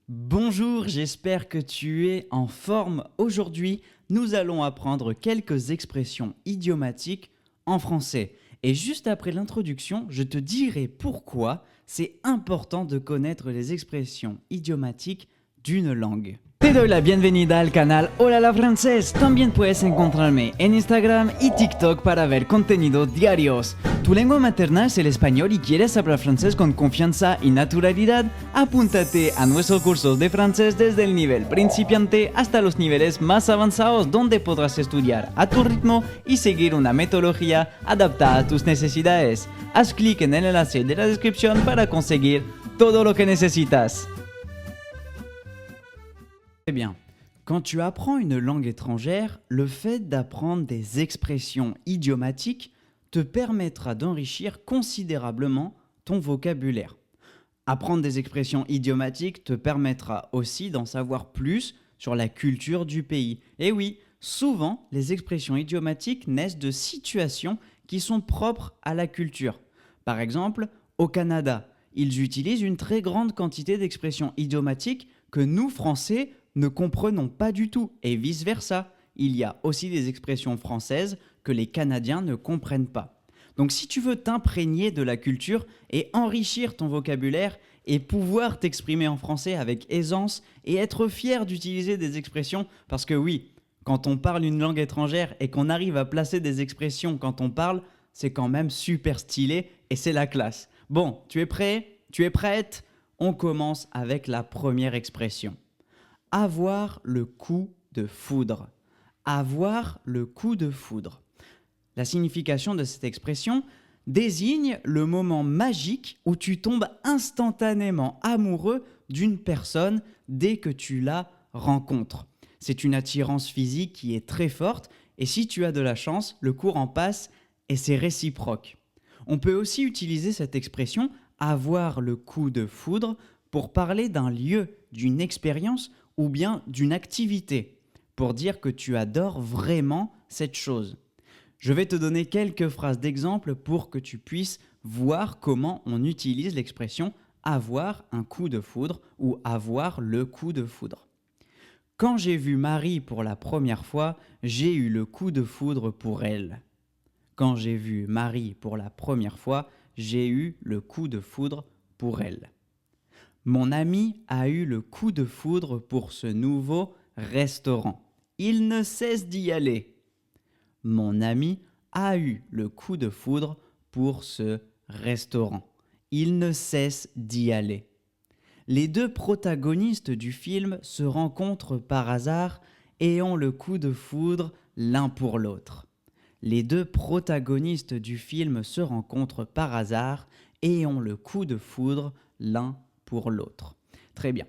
Bonjour, j'espère que tu es en forme. Aujourd'hui, nous allons apprendre quelques expressions idiomatiques en français. Et juste après l'introduction, je te dirai pourquoi c'est important de connaître les expressions idiomatiques d'une langue. Te doy la bienvenida al canal Hola la Francés. También puedes encontrarme en Instagram y TikTok para ver contenidos diarios. ¿Tu lengua materna es el español y quieres hablar francés con confianza y naturalidad? Apúntate a nuestros cursos de francés desde el nivel principiante hasta los niveles más avanzados, donde podrás estudiar a tu ritmo y seguir una metodología adaptada a tus necesidades. Haz clic en el enlace de la descripción para conseguir todo lo que necesitas. Très bien. Quand tu apprends une langue étrangère, le fait d'apprendre des expressions idiomatiques te permettra d'enrichir considérablement ton vocabulaire. Apprendre des expressions idiomatiques te permettra aussi d'en savoir plus sur la culture du pays. Et oui, souvent, les expressions idiomatiques naissent de situations qui sont propres à la culture. Par exemple, au Canada, ils utilisent une très grande quantité d'expressions idiomatiques que nous, Français, ne comprenons pas du tout, et vice-versa. Il y a aussi des expressions françaises que les Canadiens ne comprennent pas. Donc si tu veux t'imprégner de la culture et enrichir ton vocabulaire et pouvoir t'exprimer en français avec aisance et être fier d'utiliser des expressions, parce que oui, quand on parle une langue étrangère et qu'on arrive à placer des expressions quand on parle, c'est quand même super stylé et c'est la classe. Bon, tu es prêt? Tu es prête? On commence avec la première expression. Avoir le coup de foudre. Avoir le coup de foudre. La signification de cette expression désigne le moment magique où tu tombes instantanément amoureux d'une personne dès que tu la rencontres. C'est une attirance physique qui est très forte et si tu as de la chance, le courant passe et c'est réciproque. On peut aussi utiliser cette expression « avoir le coup de foudre » pour parler d'un lieu, d'une expérience ou bien d'une activité, pour dire que tu adores vraiment cette chose. Je vais te donner quelques phrases d'exemple pour que tu puisses voir comment on utilise l'expression « avoir un coup de foudre » ou « avoir le coup de foudre ». Quand j'ai vu Marie pour la première fois, j'ai eu le coup de foudre pour elle. Quand j'ai vu Marie pour la première fois, j'ai eu le coup de foudre pour elle. Mon ami a eu le coup de foudre pour ce nouveau restaurant. Il ne cesse d'y aller. Mon ami a eu le coup de foudre pour ce restaurant. Il ne cesse d'y aller. Les deux protagonistes du film se rencontrent par hasard et ont le coup de foudre l'un pour l'autre. Les deux protagonistes du film se rencontrent par hasard et ont le coup de foudre l'un pour l'autre. Très bien.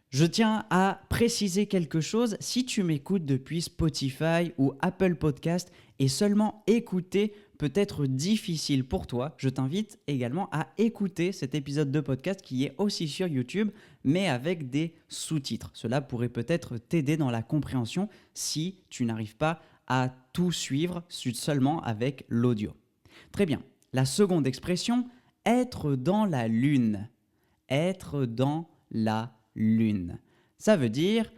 Je tiens à préciser quelque chose. Si tu m'écoutes depuis Spotify ou Apple Podcast et seulement écouter peut être difficile pour toi, je t'invite également à écouter cet épisode de podcast qui est aussi sur YouTube, mais avec des sous-titres. Cela pourrait peut-être t'aider dans la compréhension si tu n'arrives pas à tout suivre seulement avec l'audio. Très bien. La seconde expression, être dans la lune. Être dans la lune. Ça veut dire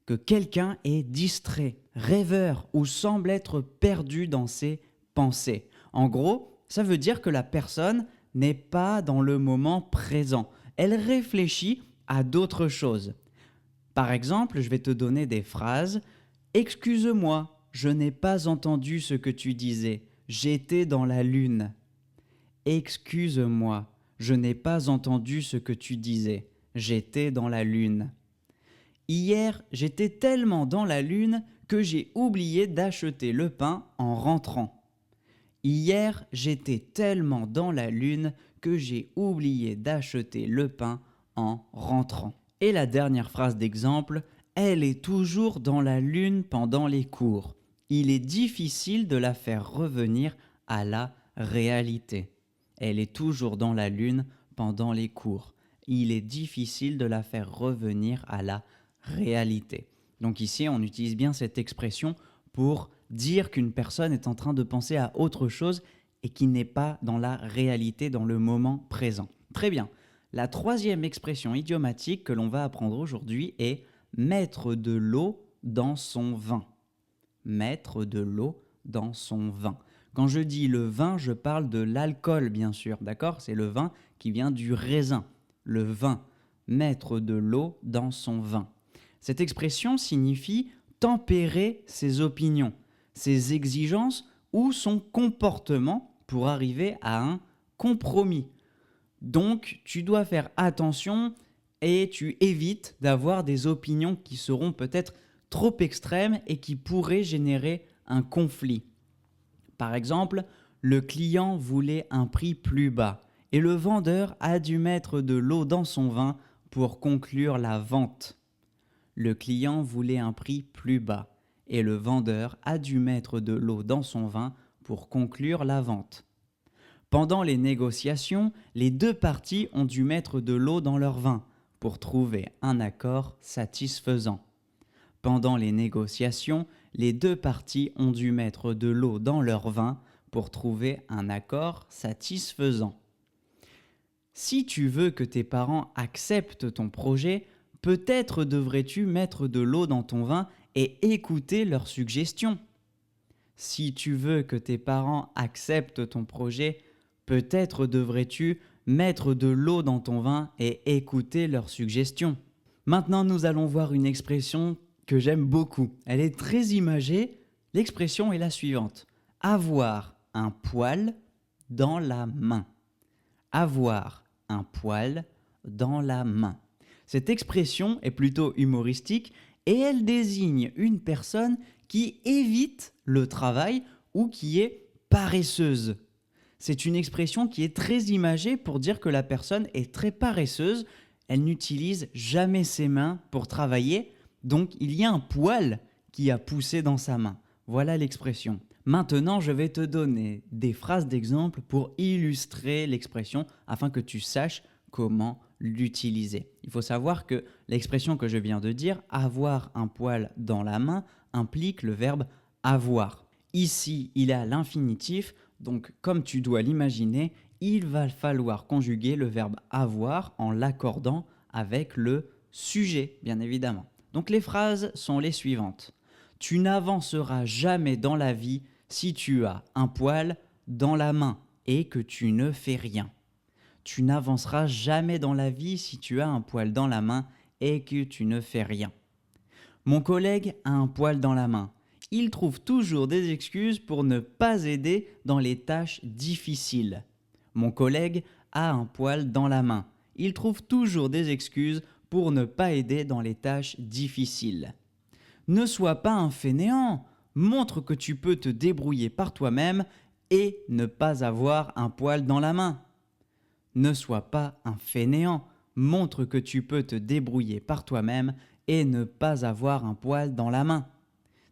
que quelqu'un est distrait, rêveur ou semble être perdu dans ses pensées. En gros, ça veut dire que la personne n'est pas dans le moment présent. Elle réfléchit à d'autres choses. Par exemple, je vais te donner des phrases. « Excuse-moi, je n'ai pas entendu ce que tu disais. J'étais dans la lune. » Excuse-moi, je n'ai pas entendu ce que tu disais. J'étais dans la lune. Hier, j'étais tellement dans la lune que j'ai oublié d'acheter le pain en rentrant. Hier, j'étais tellement dans la lune que j'ai oublié d'acheter le pain en rentrant. Et la dernière phrase d'exemple, elle est toujours dans la lune pendant les cours. Il est difficile de la faire revenir à la réalité. Elle est toujours dans la lune pendant les cours. Il est difficile de la faire revenir à la réalité. Donc ici, on utilise bien cette expression pour dire qu'une personne est en train de penser à autre chose et qui n'est pas dans la réalité, dans le moment présent. Très bien. La troisième expression idiomatique que l'on va apprendre aujourd'hui est mettre de l'eau dans son vin. Mettre de l'eau dans son vin. Quand je dis le vin, je parle de l'alcool, bien sûr, d'accord? C'est le vin qui vient du raisin. Le vin. Mettre de l'eau dans son vin. Cette expression signifie tempérer ses opinions, ses exigences ou son comportement pour arriver à un compromis. Donc, tu dois faire attention et tu évites d'avoir des opinions qui seront peut-être trop extrêmes et qui pourraient générer un conflit. Par exemple, le client voulait un prix plus bas et le vendeur a dû mettre de l'eau dans son vin pour conclure la vente. Le client voulait un prix plus bas et le vendeur a dû mettre de l'eau dans son vin pour conclure la vente. Pendant les négociations, les deux parties ont dû mettre de l'eau dans leur vin pour trouver un accord satisfaisant. Pendant les négociations, les deux parties ont dû mettre de l'eau dans leur vin pour trouver un accord satisfaisant. Si tu veux que tes parents acceptent ton projet, peut-être devrais-tu mettre de l'eau dans ton vin et écouter leurs suggestions. Si tu veux que tes parents acceptent ton projet, peut-être devrais-tu mettre de l'eau dans ton vin et écouter leurs suggestions. Maintenant, nous allons voir une expression que j'aime beaucoup. Elle est très imagée. L'expression est la suivante. Avoir un poil dans la main. Avoir un poil dans la main. Cette expression est plutôt humoristique et elle désigne une personne qui évite le travail ou qui est paresseuse. C'est une expression qui est très imagée pour dire que la personne est très paresseuse. Elle n'utilise jamais ses mains pour travailler. Donc, il y a un poil qui a poussé dans sa main. Voilà l'expression. Maintenant, je vais te donner des phrases d'exemple pour illustrer l'expression afin que tu saches comment l'utiliser. Il faut savoir que l'expression que je viens de dire, avoir un poil dans la main, implique le verbe avoir. Ici, il est à l'infinitif, donc comme tu dois l'imaginer, il va falloir conjuguer le verbe avoir en l'accordant avec le sujet, bien évidemment. Donc les phrases sont les suivantes. Tu n'avanceras jamais dans la vie si tu as un poil dans la main et que tu ne fais rien. Tu n'avanceras jamais dans la vie si tu as un poil dans la main et que tu ne fais rien. Mon collègue a un poil dans la main. Il trouve toujours des excuses pour ne pas aider dans les tâches difficiles. Mon collègue a un poil dans la main. Il trouve toujours des excuses pour ne pas aider dans les tâches difficiles. Ne sois pas un fainéant. Montre que tu peux te débrouiller par toi-même et ne pas avoir un poil dans la main. Ne sois pas un fainéant. Montre que tu peux te débrouiller par toi-même et ne pas avoir un poil dans la main.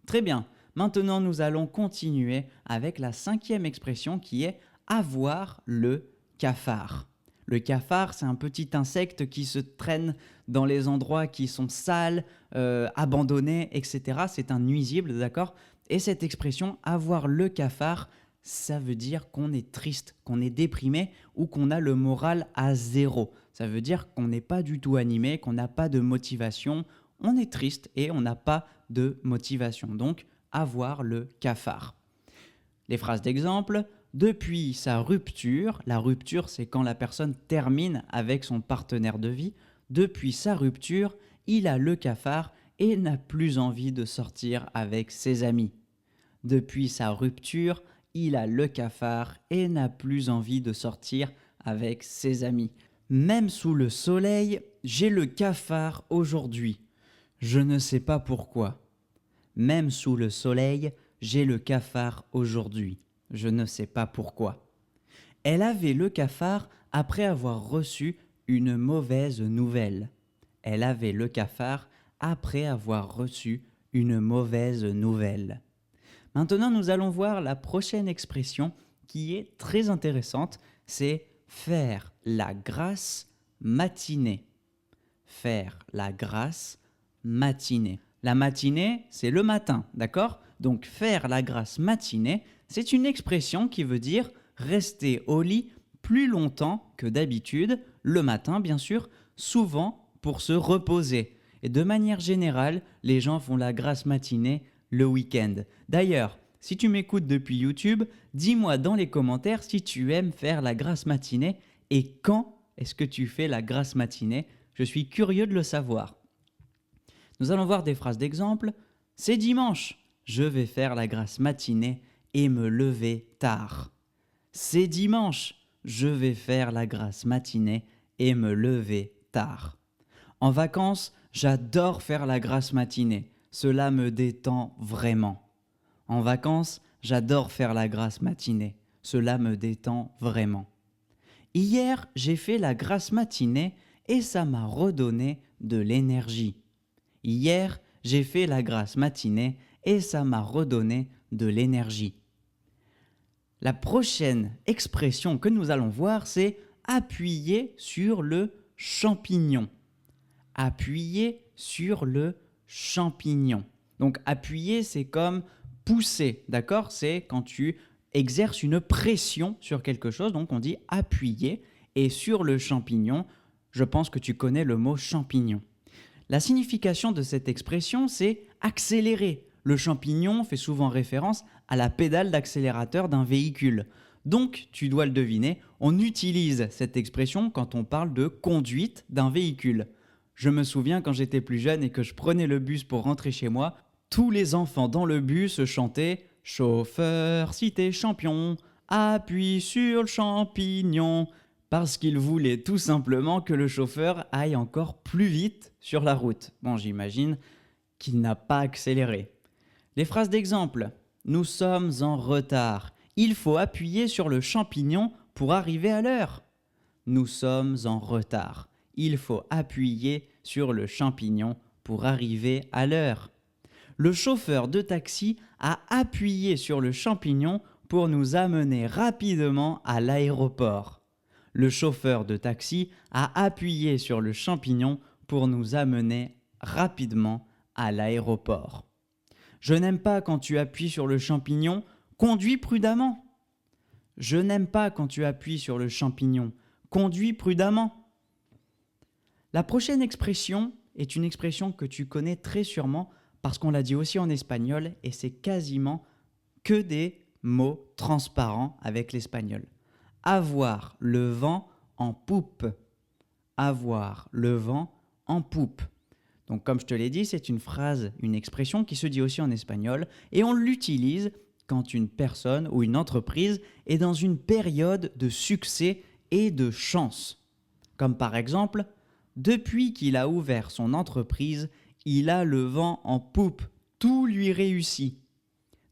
Très bien. Maintenant, nous allons continuer avec la cinquième expression qui est avoir le cafard. Le cafard, c'est un petit insecte qui se traîne dans les endroits qui sont sales, abandonnés, etc. C'est un nuisible, d'accord? Et cette expression, avoir le cafard, ça veut dire qu'on est triste, qu'on est déprimé ou qu'on a le moral à zéro. Ça veut dire qu'on n'est pas du tout animé, qu'on n'a pas de motivation. On est triste et on n'a pas de motivation. Donc, avoir le cafard. Les phrases d'exemple. Depuis sa rupture, la rupture c'est quand la personne termine avec son partenaire de vie, depuis sa rupture, il a le cafard et n'a plus envie de sortir avec ses amis. Depuis sa rupture, il a le cafard et n'a plus envie de sortir avec ses amis. Même sous le soleil, j'ai le cafard aujourd'hui. Je ne sais pas pourquoi. Même sous le soleil, j'ai le cafard aujourd'hui. Je ne sais pas pourquoi. Elle avait le cafard après avoir reçu une mauvaise nouvelle. Elle avait le cafard après avoir reçu une mauvaise nouvelle. Maintenant, nous allons voir la prochaine expression qui est très intéressante. C'est faire la grasse matinée. Faire la grasse matinée. La matinée, c'est le matin, d'accord? Donc faire la grasse matinée, c'est une expression qui veut dire rester au lit plus longtemps que d'habitude le matin bien sûr, souvent pour se reposer. Et de manière générale, les gens font la grasse matinée le week-end. D'ailleurs, si tu m'écoutes depuis YouTube, dis-moi dans les commentaires si tu aimes faire la grasse matinée et quand est-ce que tu fais la grasse matinée. Je suis curieux de le savoir. Nous allons voir des phrases d'exemple. C'est dimanche, je vais faire la grasse matinée et me lever tard. C'est dimanche, je vais faire la grasse matinée et me lever tard. En vacances, j'adore faire la grasse matinée. Cela me détend vraiment. En vacances, j'adore faire la grasse matinée. Cela me détend vraiment. Hier, j'ai fait la grasse matinée et ça m'a redonné de l'énergie. Hier, j'ai fait la grasse matinée et ça m'a redonné de l'énergie. La prochaine expression que nous allons voir, c'est appuyer sur le champignon. Appuyer sur le champignon. Donc appuyer, c'est comme pousser, d'accord? C'est quand tu exerces une pression sur quelque chose, donc on dit appuyer. Et sur le champignon, je pense que tu connais le mot champignon. La signification de cette expression, c'est accélérer. Le champignon fait souvent référence à la pédale d'accélérateur d'un véhicule. Donc, tu dois le deviner, on utilise cette expression quand on parle de conduite d'un véhicule. Je me souviens quand j'étais plus jeune et que je prenais le bus pour rentrer chez moi, tous les enfants dans le bus chantaient « Chauffeur, si t'es champion, appuie sur le champignon » parce qu'ils voulaient tout simplement que le chauffeur aille encore plus vite sur la route. Bon, j'imagine qu'il n'a pas accéléré. Les phrases d'exemple. Nous sommes en retard. Il faut appuyer sur le champignon pour arriver à l'heure. Nous sommes en retard. Il faut appuyer sur le champignon pour arriver à l'heure. Le chauffeur de taxi a appuyé sur le champignon pour nous amener rapidement à l'aéroport. Le chauffeur de taxi a appuyé sur le champignon pour nous amener rapidement à l'aéroport. Je n'aime pas quand tu appuies sur le champignon, conduis prudemment. Je n'aime pas quand tu appuies sur le champignon, conduis prudemment. La prochaine expression est une expression que tu connais très sûrement parce qu'on l'a dit aussi en espagnol et c'est quasiment que des mots transparents avec l'espagnol. Avoir le vent en poupe. Avoir le vent en poupe. Donc comme je te l'ai dit, c'est une phrase, une expression qui se dit aussi en espagnol et on l'utilise quand une personne ou une entreprise est dans une période de succès et de chance. Comme par exemple, depuis qu'il a ouvert son entreprise, il a le vent en poupe, tout lui réussit.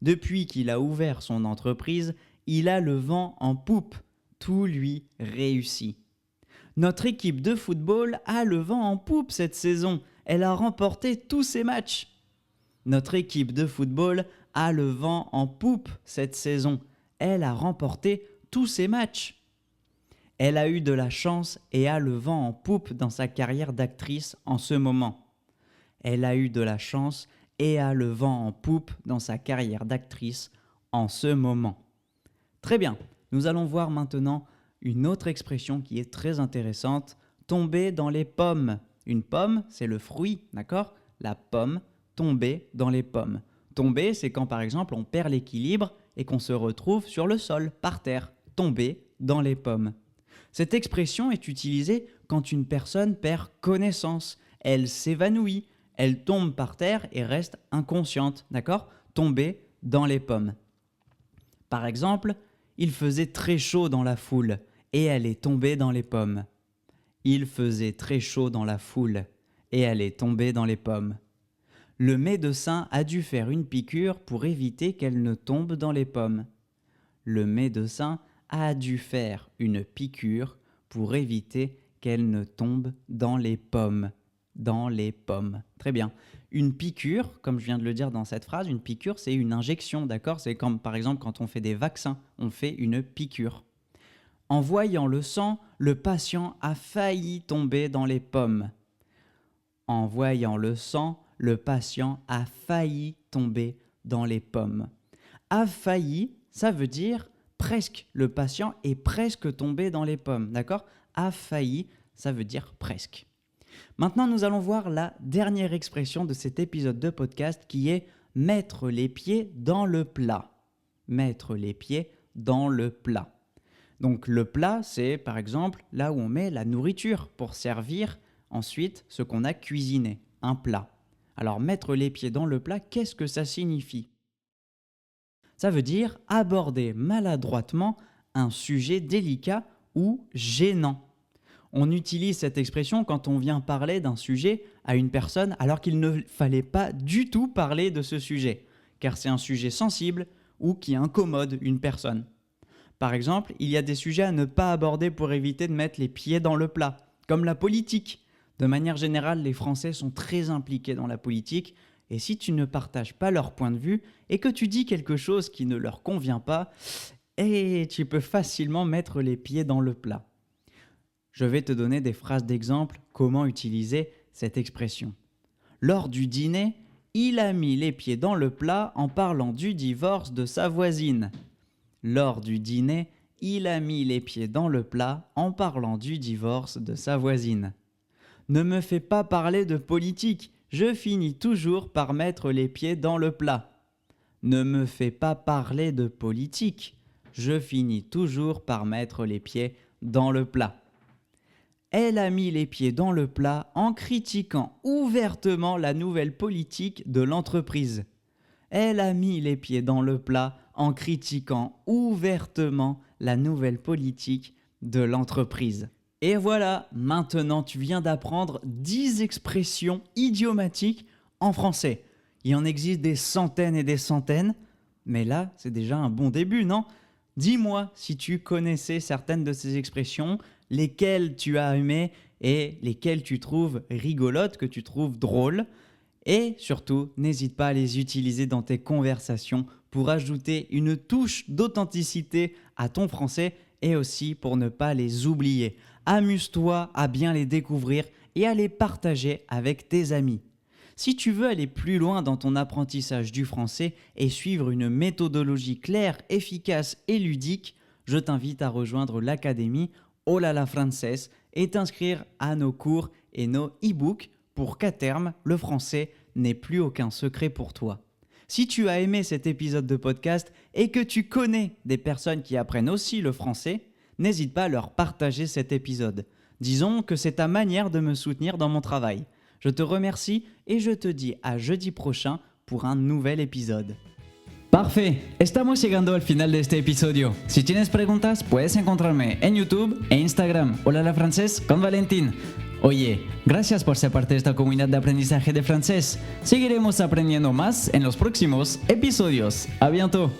Depuis qu'il a ouvert son entreprise, il a le vent en poupe, tout lui réussit. Notre équipe de football a le vent en poupe cette saison. Elle a remporté tous ses matchs. Notre équipe de football a le vent en poupe cette saison. Elle a remporté tous ses matchs. Elle a eu de la chance et a le vent en poupe dans sa carrière d'actrice en ce moment. Elle a eu de la chance et a le vent en poupe dans sa carrière d'actrice en ce moment. Très bien, nous allons voir maintenant une autre expression qui est très intéressante, tomber dans les pommes. Une pomme, c'est le fruit, d'accord? La pomme, tomber dans les pommes. Tomber, c'est quand par exemple on perd l'équilibre et qu'on se retrouve sur le sol, par terre. Tomber dans les pommes. Cette expression est utilisée quand une personne perd connaissance. Elle s'évanouit, elle tombe par terre et reste inconsciente, d'accord? Tomber dans les pommes. Par exemple, il faisait très chaud dans la foule et elle est tombée dans les pommes. Il faisait très chaud dans la foule et elle est tombée dans les pommes. Le médecin a dû faire une piqûre pour éviter qu'elle ne tombe dans les pommes. Le médecin a dû faire une piqûre pour éviter qu'elle ne tombe dans les pommes. Dans les pommes. Très bien. Une piqûre, comme je viens de le dire dans cette phrase, une piqûre, c'est une injection, d'accord? C'est comme par exemple quand on fait des vaccins, on fait une piqûre. En voyant le sang, le patient a failli tomber dans les pommes. En voyant le sang, le patient a failli tomber dans les pommes. A failli, ça veut dire presque. Le patient est presque tombé dans les pommes, d'accord? A failli, ça veut dire presque. Maintenant, nous allons voir la dernière expression de cet épisode de podcast qui est mettre les pieds dans le plat. Mettre les pieds dans le plat. Donc le plat, c'est par exemple là où on met la nourriture pour servir ensuite ce qu'on a cuisiné, un plat. Alors mettre les pieds dans le plat, qu'est-ce que ça signifie ? Ça veut dire aborder maladroitement un sujet délicat ou gênant. On utilise cette expression quand on vient parler d'un sujet à une personne alors qu'il ne fallait pas du tout parler de ce sujet, car c'est un sujet sensible ou qui incommode une personne. Par exemple, il y a des sujets à ne pas aborder pour éviter de mettre les pieds dans le plat, comme la politique. De manière générale, les Français sont très impliqués dans la politique, et si tu ne partages pas leur point de vue et que tu dis quelque chose qui ne leur convient pas, tu peux facilement mettre les pieds dans le plat. Je vais te donner des phrases d'exemple comment utiliser cette expression. Lors du dîner, il a mis les pieds dans le plat en parlant du divorce de sa voisine. Lors du dîner, il a mis les pieds dans le plat en parlant du divorce de sa voisine. Ne me fais pas parler de politique, je finis toujours par mettre les pieds dans le plat. Ne me fais pas parler de politique, je finis toujours par mettre les pieds dans le plat. Elle a mis les pieds dans le plat en critiquant ouvertement la nouvelle politique de l'entreprise. Elle a mis les pieds dans le plat en critiquant ouvertement la nouvelle politique de l'entreprise. Et voilà, maintenant tu viens d'apprendre 10 expressions idiomatiques en français. Il en existe des centaines et des centaines, mais là c'est déjà un bon début, non ? Dis-moi si tu connaissais certaines de ces expressions, lesquelles tu as aimées et lesquelles tu trouves rigolotes, que tu trouves drôles. Et surtout, n'hésite pas à les utiliser dans tes conversations pour ajouter une touche d'authenticité à ton français et aussi pour ne pas les oublier. Amuse-toi à bien les découvrir et à les partager avec tes amis. Si tu veux aller plus loin dans ton apprentissage du français et suivre une méthodologie claire, efficace et ludique, je t'invite à rejoindre l'académie Olala Francés et t'inscrire à nos cours et nos e-books pour qu'à terme, le français n'ait plus aucun secret pour toi. Si tu as aimé cet épisode de podcast et que tu connais des personnes qui apprennent aussi le français, n'hésite pas à leur partager cet épisode. Disons que c'est ta manière de me soutenir dans mon travail. Je te remercie et je te dis à jeudi prochain pour un nouvel épisode. Parfait, estamos llegando al final de este episodio. Si tienes preguntas, puedes encontrarme en YouTube e Instagram. Olala Francés con Valentín. Oye, gracias por ser parte de esta comunidad de aprendizaje de francés. Seguiremos aprendiendo más en los próximos episodios. A bientôt.